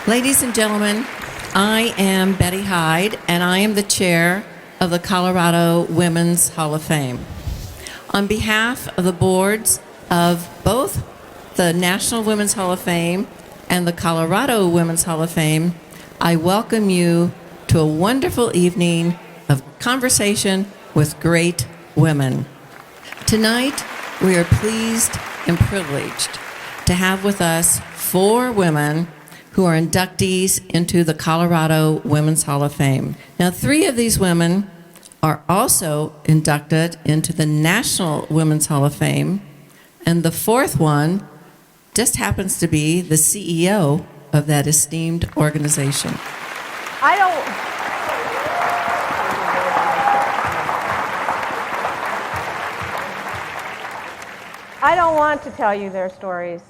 Ladies and gentlemen, I am Betty Hyde, and I am the chair of the Colorado Women's Hall of Fame. On behalf of the boards of both the National Women's Hall of Fame and the Colorado Women's Hall of Fame, I welcome you to a wonderful evening of conversation with great women. Tonight, we are pleased and privileged to have with us 4 women who are inductees into the Colorado Women's Hall of Fame. Now, 3 of these women are also inducted into the National Women's Hall of Fame, and the 4th one just happens to be the CEO of that esteemed organization. I don't want to tell you their stories.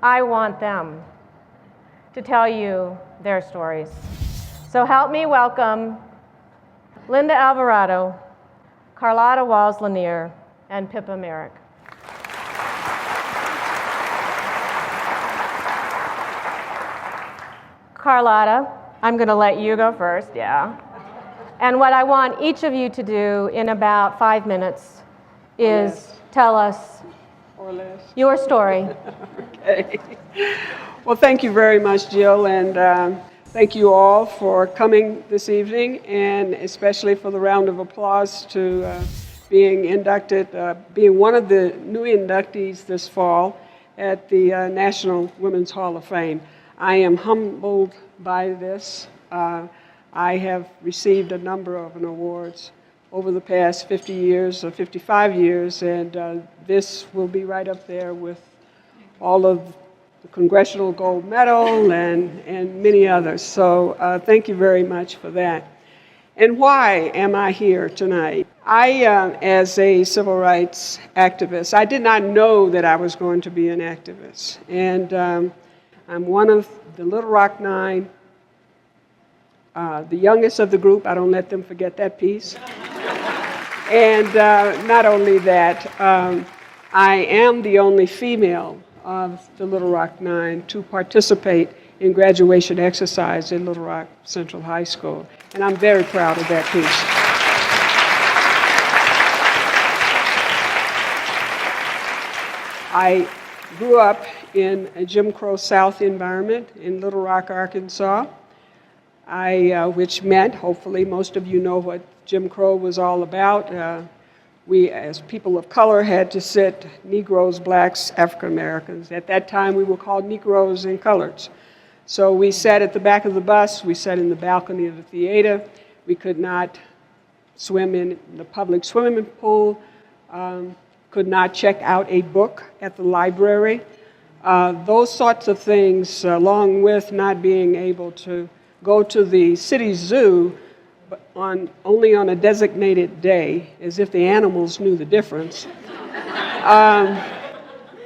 I want them to tell you their stories. So help me welcome Linda Alvarado, Carla Walls Laneir, and Philippa Merrick. Carlotta, I'm going to let you go first, yeah. And what I want each of you to do in about 5 minutes is tell us your story. Okay. Well, thank you very much, Jill, and thank you all for coming this evening, and especially for the round of applause to being inducted, being one of the new inductees this fall at the National Women's Hall of Fame. I am humbled by this. I have received a number of awards over the past 50 years or 55 years, and this will be right up there with all of the Congressional Gold Medal and many others. So thank you very much for that. And why am I here tonight? I, as a civil rights activist, I did not know that I was going to be an activist. And I'm one of the Little Rock Nine, the youngest of the group. I don't let them forget that piece. And not only that, I am the only female of the Little Rock Nine to participate in graduation exercise at Little Rock Central High School. And I'm very proud of that piece. I grew up in a Jim Crow South environment in Little Rock, Arkansas, which meant, hopefully most of you know what Jim Crow was all about. We, as people of color, had to sit Negroes, blacks, African Americans. At that time, we were called Negroes and coloreds. So we sat at the back of the bus, we sat in the balcony of the theater. We could not swim in the public swimming pool, could not check out a book at the library. Those sorts of things, along with not being able to go to the city zoo only on a designated day, as if the animals knew the difference,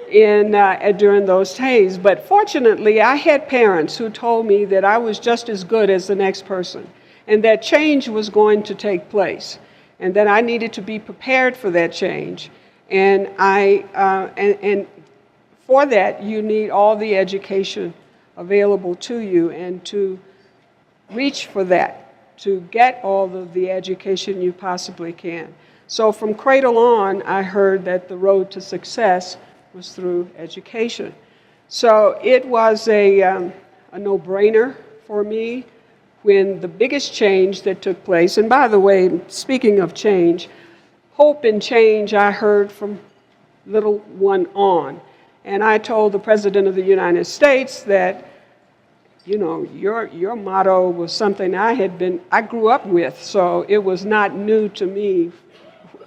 during those days. But fortunately, I had parents who told me that I was just as good as the next person, and that change was going to take place, and that I needed to be prepared for that change. And for that, you need all the education available to you, and to reach for that, to get all of the education you possibly can. So from cradle on, I heard that the road to success was through education. So it was a no-brainer for me when the biggest change that took place, and by the way, speaking of change, hope and change I heard from little one on. And I told the President of the United States that, you know, your motto was something I grew up with, so it was not new to me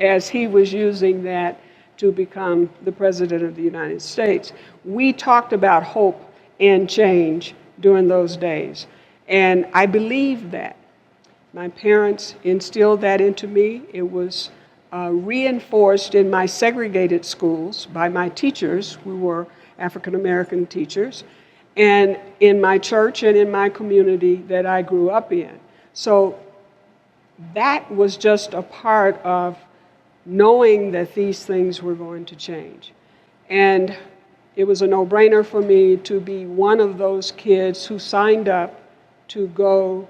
as he was using that to become the President of the United States. We talked about hope and change during those days, and I believed that. My parents instilled that into me. It was reinforced in my segregated schools by my teachers, who were African American teachers, and in my church and in my community that I grew up in. So that was just a part of knowing that these things were going to change. And it was a no-brainer for me to be one of those kids who signed up to go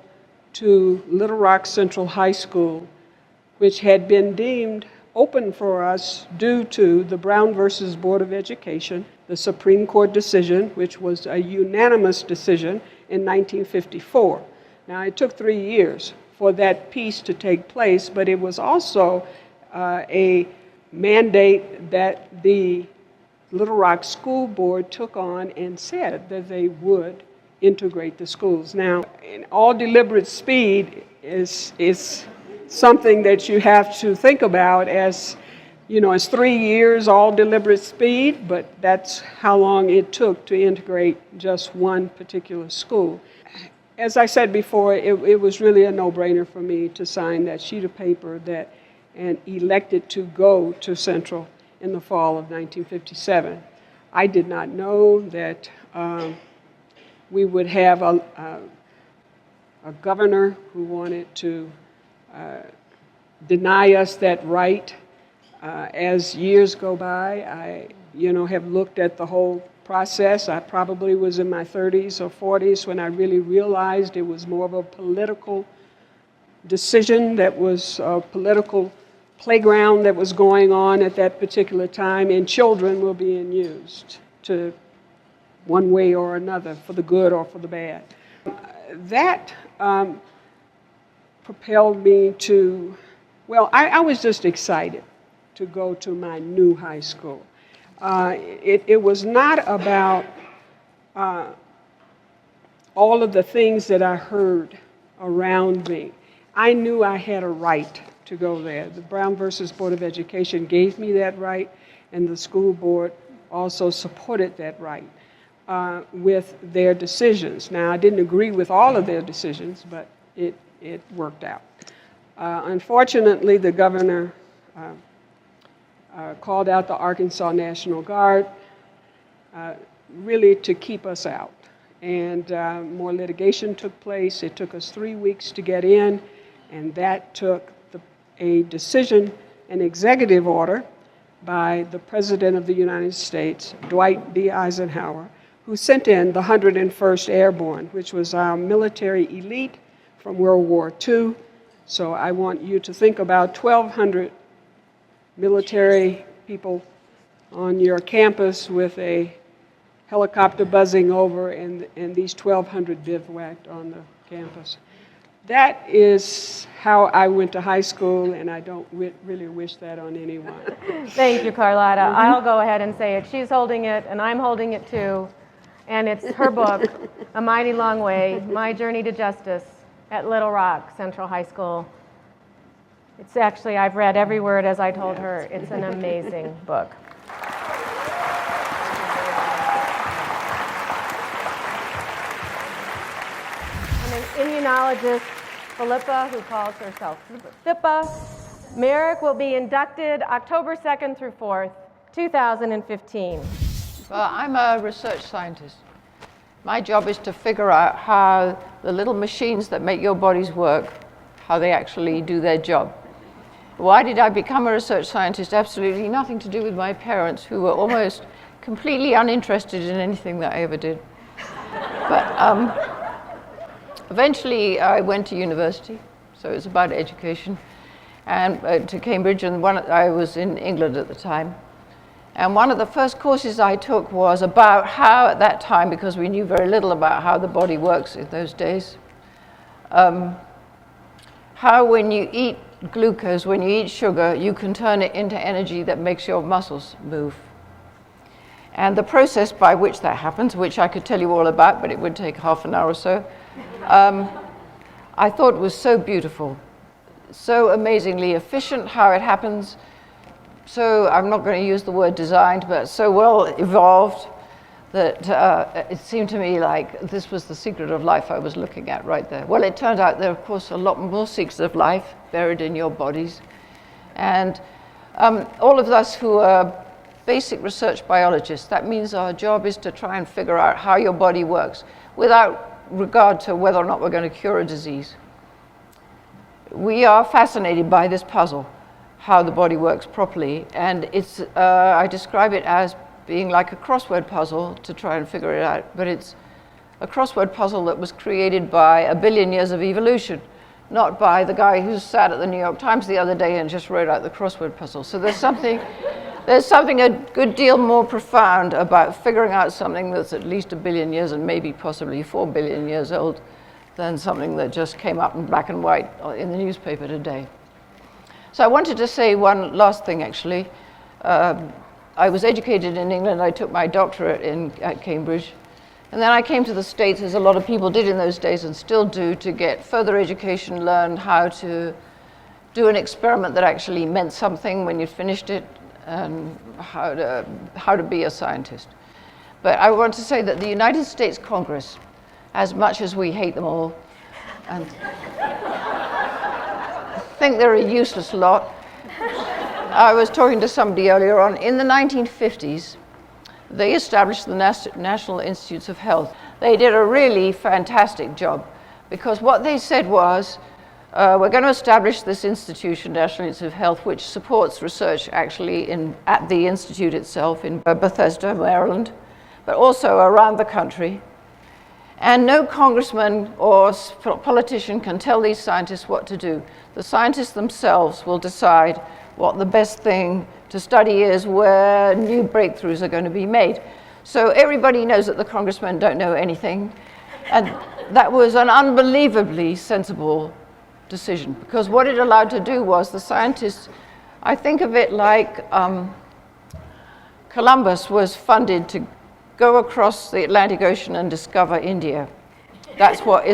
to Little Rock Central High School, which had been deemed open for us due to the Brown versus Board of Education, the Supreme Court decision, which was a unanimous decision in 1954. Now, it took 3 years for that piece to take place, but it was also a mandate that the Little Rock School Board took on and said that they would integrate the schools. Now, in all deliberate speed is something that you have to think about as, you know, it's 3 years, all deliberate speed, but that's how long it took to integrate just one particular school. As I said before, it was really a no-brainer for me to sign that sheet of paper and elected to go to Central in the fall of 1957. I did not know that we would have a governor who wanted to deny us that right. As years go by, I, have looked at the whole process. I probably was in my 30s or 40s when I really realized it was more of a political decision, that was a political playground that was going on at that particular time, and children were being used to one way or another, for the good or for the bad. That propelled me to, I was just excited to go to my new high school. It was not about all of the things that I heard around me. I knew I had a right to go there. The Brown versus Board of Education gave me that right, and the school board also supported that right with their decisions. Now, I didn't agree with all of their decisions, but it worked out. Unfortunately, the governor called out the Arkansas National Guard really to keep us out. And more litigation took place. It took us 3 weeks to get in, and that took a decision, an executive order by the President of the United States, Dwight D. Eisenhower, who sent in the 101st Airborne, which was our military elite from World War II. So I want you to think about 1,200 military people on your campus with a helicopter buzzing over, and these 1,200 bivouacked on the campus. That is how I went to high school, and I don't really wish that on anyone. Thank you, Carlotta. I'll go ahead and say it. She's holding it, and I'm holding it too. And it's her book, A Mighty Long Way, My Journey to Justice at Little Rock Central High School. It's actually, I've read every word as I told her. It's an amazing book. And an immunologist, Philippa, who calls herself Philippa Merrick, will be inducted October 2nd through 4th, 2015. Well, I'm a research scientist. My job is to figure out how the little machines that make your bodies work, how they actually do their job. Why did I become a research scientist? Absolutely nothing to do with my parents, who were almost completely uninterested in anything that I ever did. But eventually I went to university, so it was about education, and to Cambridge, and I was in England at the time. And one of the first courses I took was about how, at that time, because we knew very little about how the body works in those days, how when you eat glucose, when you eat sugar, you can turn it into energy that makes your muscles move. And the process by which that happens, which I could tell you all about, but it would take half an hour or so, I thought was so beautiful, so amazingly efficient how it happens. So I'm not going to use the word designed, but so well evolved that it seemed to me like this was the secret of life I was looking at right there. Well, it turned out there are, of course, a lot more secrets of life buried in your bodies. And all of us who are basic research biologists, that means our job is to try and figure out how your body works without regard to whether or not we're going to cure a disease. We are fascinated by this puzzle, how the body works properly, and it's I describe it as being like a crossword puzzle to try and figure it out, but it's a crossword puzzle that was created by a billion years of evolution, not by the guy who sat at the New York Times the other day and just wrote out the crossword puzzle. So there's something a good deal more profound about figuring out something that's at least a billion years and maybe possibly 4 billion years old than something that just came up in black and white in the newspaper today. So I wanted to say one last thing, actually. I was educated in England. I took my doctorate at Cambridge. And then I came to the States, as a lot of people did in those days and still do, to get further education, learn how to do an experiment that actually meant something when you finished it, and how to be a scientist. But I want to say that the United States Congress, as much as we hate them all, and think they're a useless lot, I was talking to somebody earlier on, in the 1950s, they established the National Institutes of Health. They did a really fantastic job, because what they said was, we're going to establish this institution, National Institute of Health, which supports research actually at the institute itself in Bethesda, Maryland, but also around the country. And no congressman or politician can tell these scientists what to do. The scientists themselves will decide what the best thing to study is, where new breakthroughs are going to be made. So everybody knows that the congressmen don't know anything. And that was an unbelievably sensible decision, because what it allowed to do was the scientists, I think of it like Columbus was funded to go across the Atlantic Ocean and discover India. That's what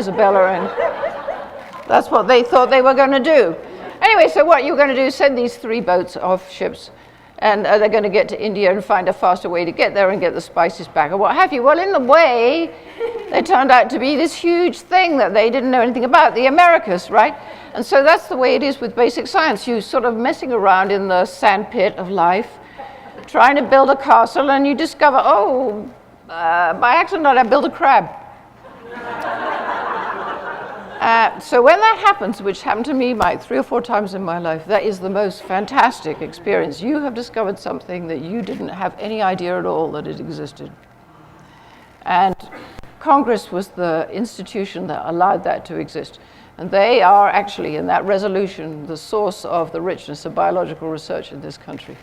that's what they thought they were going to do. Anyway, so what you're going to do is send these 3 boats off ships, and they're going to get to India and find a faster way to get there and get the spices back or what have you. Well, in the way, they turned out to be this huge thing that they didn't know anything about, the Americas, right? And so that's the way it is with basic science. You sort of messing around in the sandpit of life, trying to build a castle, and you discover, by accident I built a crab. So when that happens, which happened to me like 3 or 4 times in my life, that is the most fantastic experience. You have discovered something that you didn't have any idea at all that it existed. And Congress was the institution that allowed that to exist. And they are actually, in that resolution, the source of the richness of biological research in this country.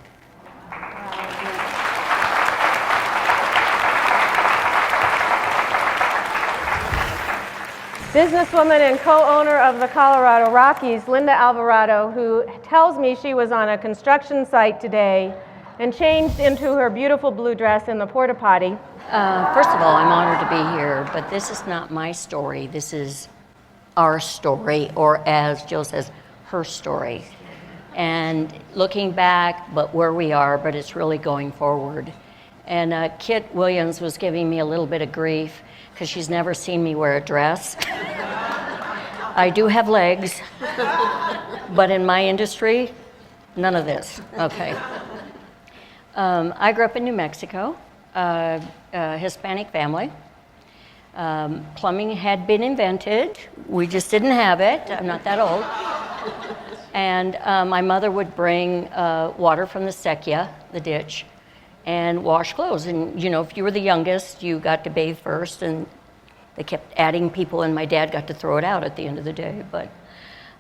Businesswoman and co-owner of the Colorado Rockies, Linda Alvarado, who tells me she was on a construction site today and changed into her beautiful blue dress in the porta potty. First of all, I'm honored to be here, but this is not my story. This is our story, or as Jill says, her story. And looking back, but where we are, but it's really going forward. And Kit Williams was giving me a little bit of grief because she's never seen me wear a dress. I do have legs, but in my industry, none of this. Okay. I grew up in New Mexico, a Hispanic family. Plumbing had been invented. We just didn't have it. I'm not that old. And my mother would bring water from the sequía, the ditch, and wash clothes. And, you know, if you were the youngest, you got to bathe first, and they kept adding people, and my dad got to throw it out at the end of the day. But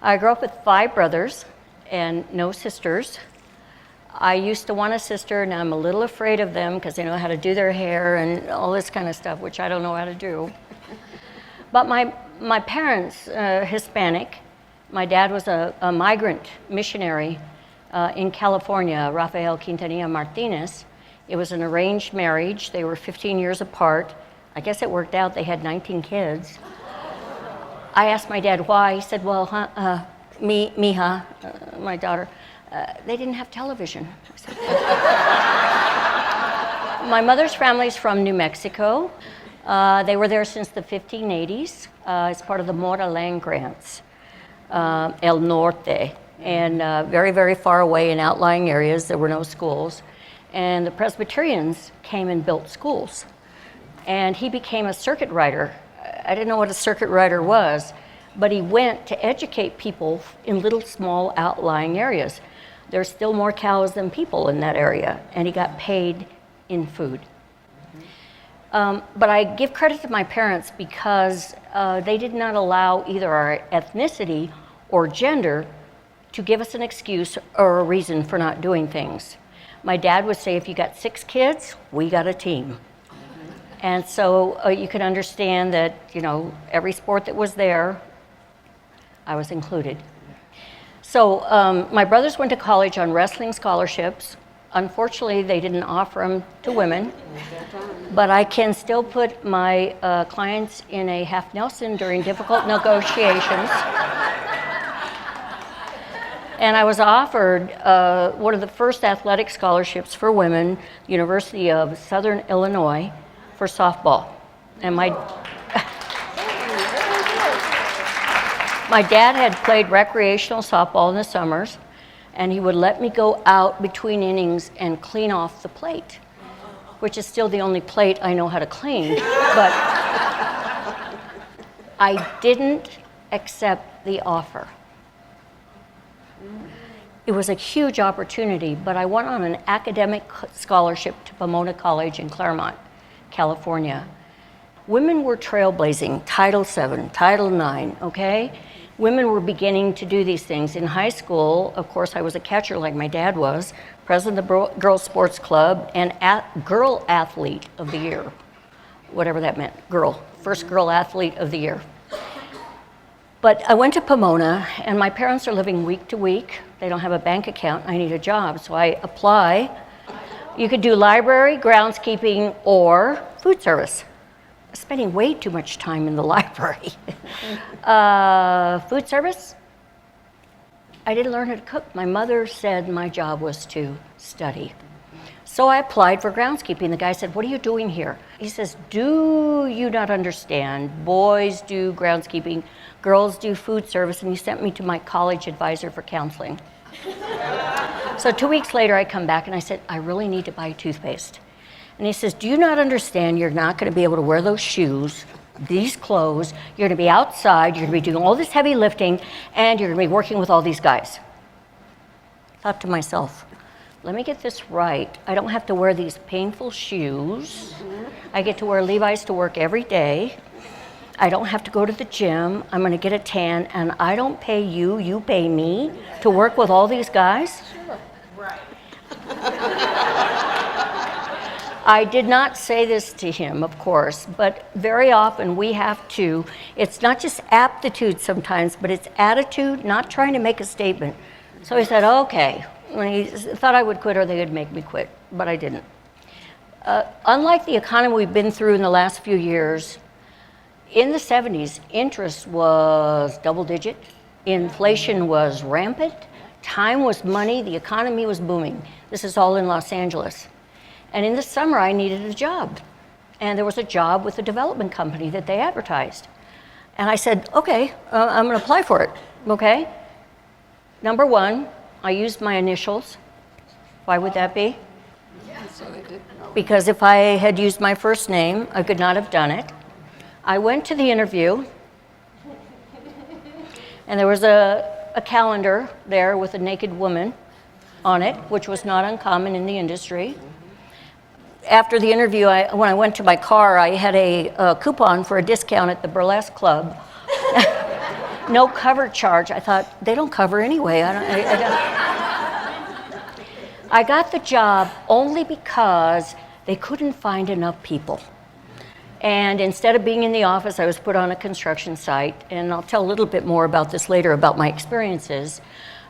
I grew up with 5 brothers and no sisters. I used to want a sister, and I'm a little afraid of them because they know how to do their hair and all this kind of stuff, which I don't know how to do. But my parents, Hispanic, my dad was a migrant missionary in California, Rafael Quintanilla Martinez. It was an arranged marriage. They were 15 years apart. I guess it worked out. They had 19 kids. I asked my dad why. He said, well, mija, my daughter, they didn't have television. I said, my mother's family's from New Mexico. They were there since the 1580s as part of the Mora land grants, El Norte, and very, very far away in outlying areas. There were no schools. And the Presbyterians came and built schools. And he became a circuit rider. I didn't know what a circuit rider was, but he went to educate people in little small outlying areas. There's still more cows than people in that area, and he got paid in food. But I give credit to my parents because they did not allow either our ethnicity or gender to give us an excuse or a reason for not doing things. My dad would say, if you got 6 kids, we got a team. And so you can understand that, you know, every sport that was there, I was included. So my brothers went to college on wrestling scholarships. Unfortunately, they didn't offer them to women, but I can still put my clients in a half Nelson during difficult negotiations. And I was offered one of the first athletic scholarships for women, University of Southern Illinois, for softball. And my dad had played recreational softball in the summers, and he would let me go out between innings and clean off the plate, which is still the only plate I know how to clean. But I didn't accept the offer. It was a huge opportunity, but I went on an academic scholarship to Pomona College in Claremont, California. Women were trailblazing, Title VII, Title IX, okay? Women were beginning to do these things. In high school, of course, I was a catcher like my dad was, president of the girls' sports club, and girl athlete of the year, whatever that meant, first girl athlete of the year. But I went to Pomona, and my parents are living week to week. They don't have a bank account. I need a job, so I apply. You could do library, groundskeeping, or food service. I'm spending way too much time in the library. Food service, I didn't learn how to cook. My mother said my job was to study. So I applied for groundskeeping. The guy said, "What are you doing here?" He says, "Do you not understand? Boys do groundskeeping, girls do food service," and he sent me to my college advisor for counseling. So 2 weeks later, I come back and I said, "I really need to buy toothpaste." And he says, "Do you not understand you're not going to be able to wear those shoes, these clothes, you're going to be outside, you're going to be doing all this heavy lifting, and you're going to be working with all these guys?" I thought to myself, let me get this right. I don't have to wear these painful shoes. I get to wear Levi's to work every day. I don't have to go to the gym. I'm going to get a tan, and I don't pay you, you pay me to work with all these guys? Right. I did not say this to him, of course, but very often we have to, it's not just aptitude sometimes, but it's attitude, not trying to make a statement. So he said, okay. When he thought I would quit or they would make me quit, but I didn't. Unlike the economy we've been through in the last few years, in the 70s, interest was double digit, inflation was rampant, time was money, the economy was booming. This is all in Los Angeles. And in the summer, I needed a job. And there was a job with a development company that they advertised. And I said, okay, I'm gonna apply for it, okay? Number one, I used my initials. Why would that be? Because if I had used my first name, I could not have done it. I went to the interview, and there was a calendar there with a naked woman on it, which was not uncommon in the industry. After the interview, when I went to my car, I had a coupon for a discount at the burlesque club. No cover charge. I thought, they don't cover anyway. I got the job only because they couldn't find enough people. And instead of being in the office, I was put on a construction site. And I'll tell a little bit more about this later, about my experiences.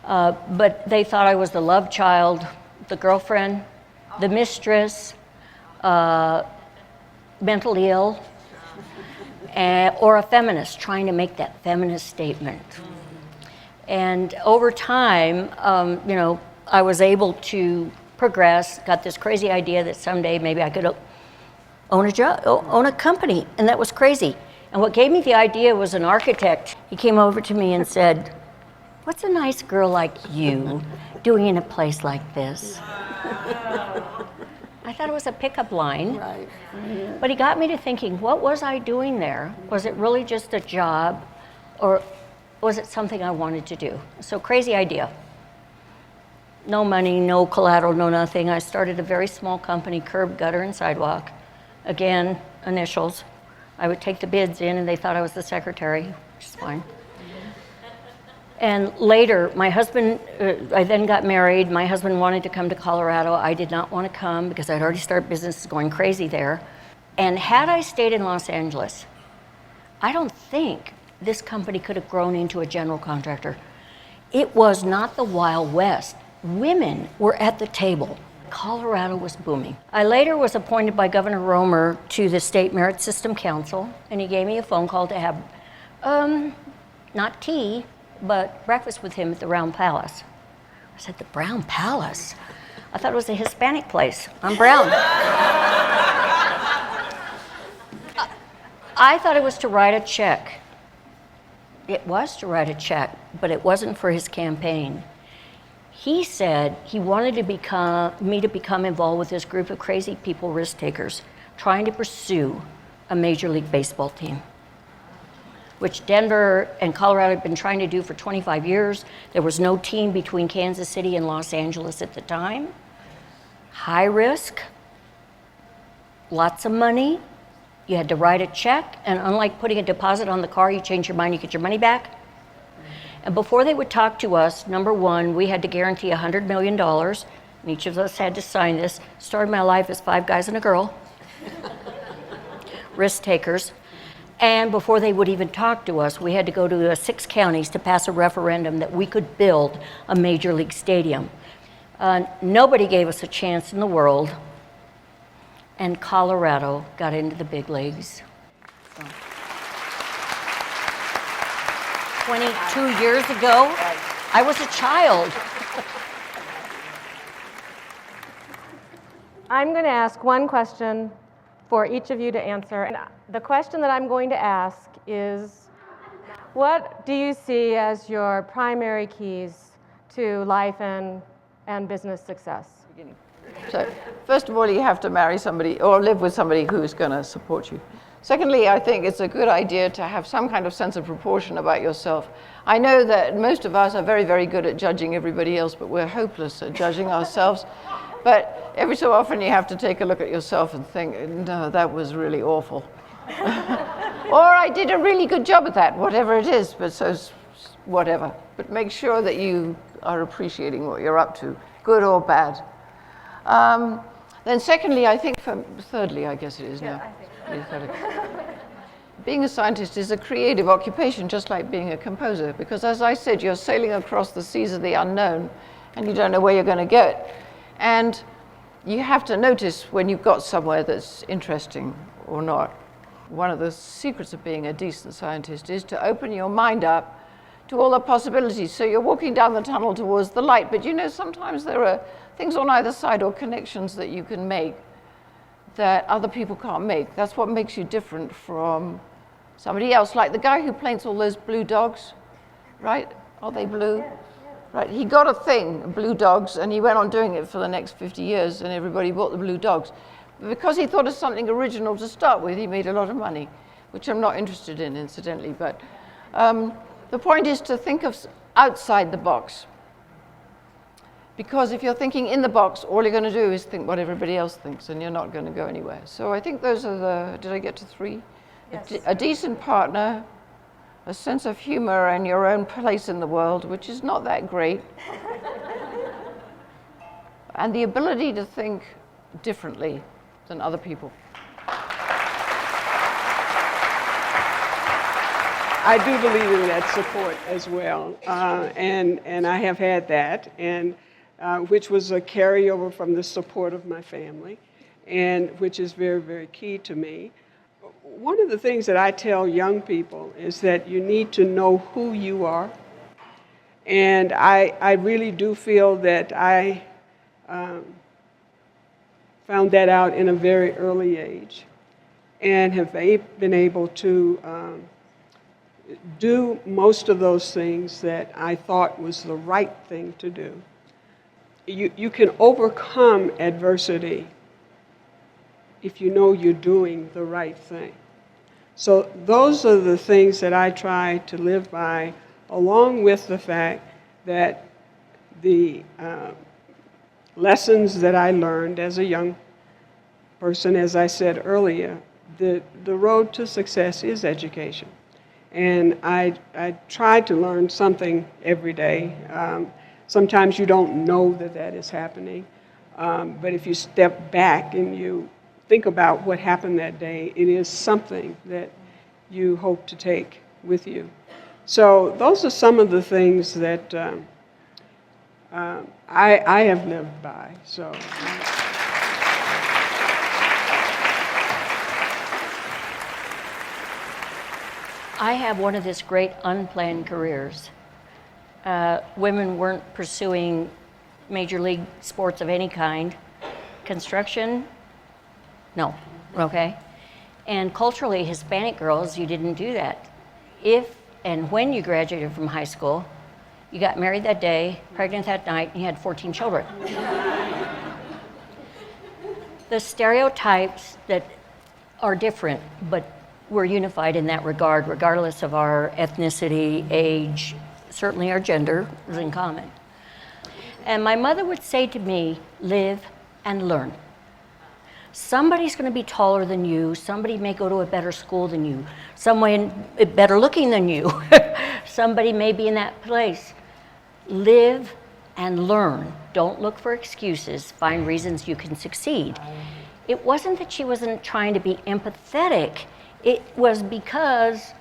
But they thought I was the love child, the girlfriend, the mistress, mentally ill, or a feminist trying to make that feminist statement. And over time, you know, I was able to progress, got this crazy idea that someday maybe I could own a company, and that was crazy. And what gave me the idea was an architect. He came over to me and said, "What's a nice girl like you doing in a place like this?" I thought it was a pickup line, right. But he got me to thinking, what was I doing there? Was it really just a job, or was it something I wanted to do? So crazy idea. no money, no collateral, no nothing. I started a very small company, curb, gutter, and sidewalk. Again, initials. I would take the bids in and they thought I was the secretary, which is fine. And later, my husband, I then got married. My husband wanted to come to Colorado. I did not want to come because I'd already started business going crazy there. And had I stayed in Los Angeles, I don't think this company could have grown into a general contractor. It was not the Wild West. Women were at the table. Colorado was booming. I later was appointed by Governor Romer to the State Merit System Council, and he gave me a phone call to have, not tea, but breakfast with him at the Brown Palace. I said, the Brown Palace? I thought it was a Hispanic place. I'm brown. I thought it was to write a check. It was to write a check, but it wasn't for his campaign. He said he wanted me to become involved with this group of crazy people, risk takers, trying to pursue a Major League Baseball team, which Denver and Colorado had been trying to do for 25 years. There was no team between Kansas City and Los Angeles at the time. High risk, lots of money. You had to write a check, and unlike putting a deposit on the car, you change your mind, you get your money back. And before they would talk to us, number one, we had to guarantee $100 million, and each of us had to sign this. Started my life as 5 guys and a girl, risk takers. And before they would even talk to us, we had to go to 6 counties to pass a referendum that we could build a major league stadium. Nobody gave us a chance in the world, and Colorado got into the big leagues. 22 years ago, I was a child. I'm going to ask one question for each of you to answer. And the question that I'm going to ask is, what do you see as your primary keys to life and business success? So, first of all, you have to marry somebody or live with somebody who's going to support you. Secondly, I think it's a good idea to have some kind of sense of proportion about yourself. I know that most of us are very, very good at judging everybody else, but we're hopeless at judging ourselves. But every so often you have to take a look at yourself and think, no, that was really awful. Or I did a really good job at that, whatever it is, but so whatever. But make sure that you are appreciating what you're up to, good or bad. Then secondly, I think, thirdly, I guess it is now. Being a scientist is a creative occupation, just like being a composer, because as I said, you're sailing across the seas of the unknown, and you don't know where you're going to get. And you have to notice when you've got somewhere that's interesting or not. One of the secrets of being a decent scientist is to open your mind up to all the possibilities. So you're walking down the tunnel towards the light, but you know sometimes there are things on either side or connections that you can make that other people can't make. That's what makes you different from somebody else, like the guy who paints all those blue dogs, right? Are they blue? Right, he got a thing, blue dogs, and he went on doing it for the next 50 years, and everybody bought the blue dogs. But because he thought of something original to start with, he made a lot of money, which I'm not interested in, incidentally. But the point is to think of outside the box. Because if you're thinking in the box, all you're going to do is think what everybody else thinks, and you're not going to go anywhere. So I think those are the, did I get to 3? Yes. A decent partner, a sense of humor and your own place in the world, which is not that great, and the ability to think differently than other people. I do believe in that support as well, and I have had that, and which was a carryover from the support of my family, and which is very, very key to me. One of the things that I tell young people is that you need to know who you are, and I really do feel that I found that out in a very early age, and have been able to do most of those things that I thought was the right thing to do. You can overcome adversity if you know you're doing the right thing. So those are the things that I try to live by, along with the fact that the lessons that I learned as a young person, as I said earlier, the road to success is education. And I try to learn something every day. Sometimes you don't know that that is happening, but if you step back and you think about what happened that day, it is something that you hope to take with you. So those are some of the things that I have lived by. So. I have one of this great unplanned careers. Women weren't pursuing major league sports of any kind. Construction, no, okay? And culturally, Hispanic girls, you didn't do that. If and when you graduated from high school, you got married that day, pregnant that night, and you had 14 children. The stereotypes that are different, but we're unified in that regard, regardless of our ethnicity, age, certainly our gender is in common. And my mother would say to me, live and learn. Somebody's going to be taller than you. Somebody may go to a better school than you. Someone better looking than you. Somebody may be in that place. Live and learn. Don't look for excuses. Find reasons you can succeed. It wasn't that she wasn't trying to be empathetic. It was because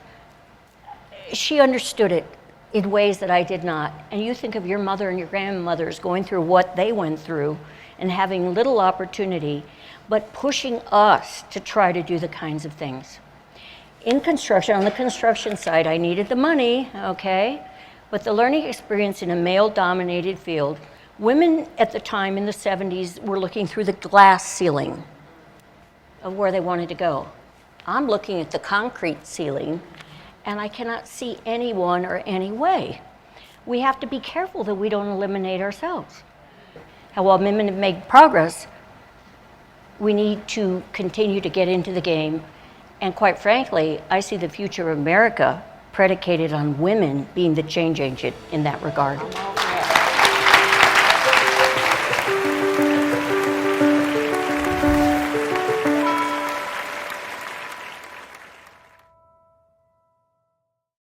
she understood it in ways that I did not. And you think of your mother and your grandmothers going through what they went through and having little opportunity, but pushing us to try to do the kinds of things. In construction, on the construction side, I needed the money, okay? But the learning experience in a male-dominated field, women at the time in the 70s were looking through the glass ceiling of where they wanted to go. I'm looking at the concrete ceiling, and I cannot see anyone or any way. We have to be careful that we don't eliminate ourselves. And while women have made progress, we need to continue to get into the game. And quite frankly, I see the future of America predicated on women being the change agent in that regard.